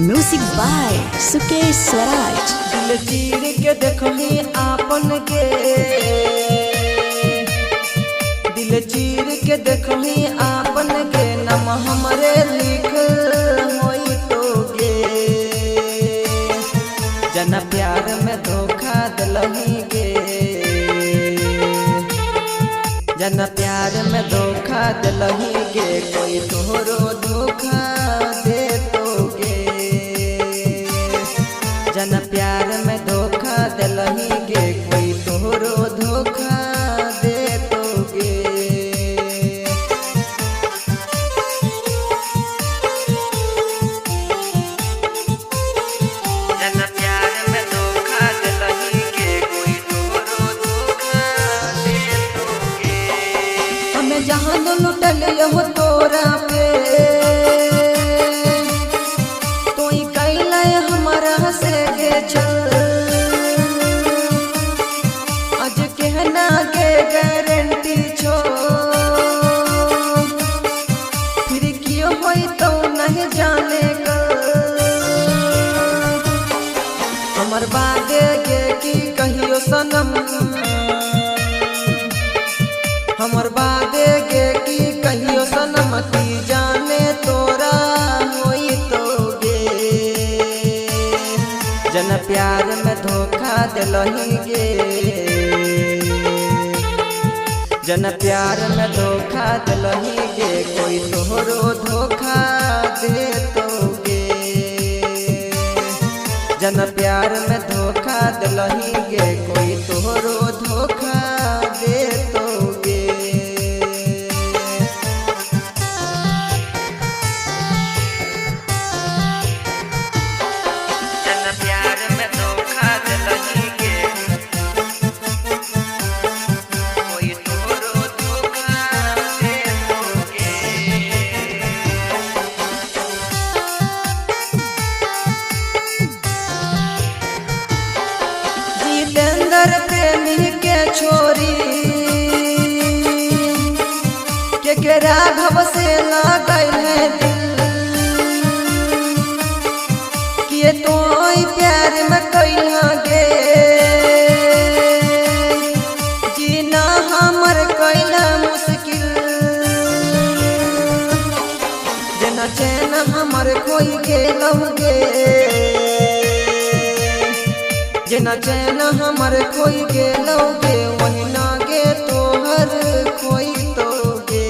Music by Sukesh Swaraj. दिल चीर के देखमी आपन के, दिल चीर के देखमी आपन के, नम हमरे लिख होई तो गे। जना प्यार में धोखा दिलही गे, जना प्यार में धोखा दिलही गे, कोई तोहरो धोखा दे तो गे। जना प्यार में धोखा दिलही गे, कोई तोहरो धोखा दे तो गे। जना प्यार में धोखा दिलही गे, कोई तोहरो धोखा दे तो गे। हमें जहां लुटल हो तोरा पे, तोई कैला हमारा से गे चल। आज कहना के गारंटी छो, फिर क्यों होई तो नहीं जाने कल। हमर बागे गे की कहियो सनम, हमर बागे गे की कहियो सनम, की जाने तोरा होई तो गे। जन प्यार में धोखा दिलही गे, जन प्यार में धोखा दिलही गे, कोई तोहरो धोखा दे तो गे। जन प्यार में धोखा दिलही गे, कोई तोहरो धोखा दे तो गे। जन प्यार में धोखा दिलही गे, कोई तोहरो धोखा दे तो गे। जितेंद्र प्रेमी के छोरी के राघव से लागल है दिल, किए तो प्यार में कैला गे। जीना हमर कैला मुश्किल, जना चैन हमर खोई गेलौ गे। जना चैन हमर खोई गेलौ गे, वही ना गे तोहर खोई तो गे।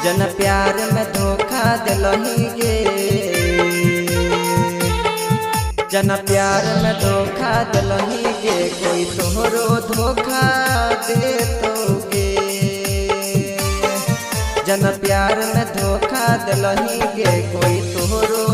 जन प्यार में धोखा दिलही गे, जन प्यार में धोखा दिलही गे, कोई तोहरो धोखा दे तो गे। जन प्यार में धोखा दिलही गे, कोई तोहरो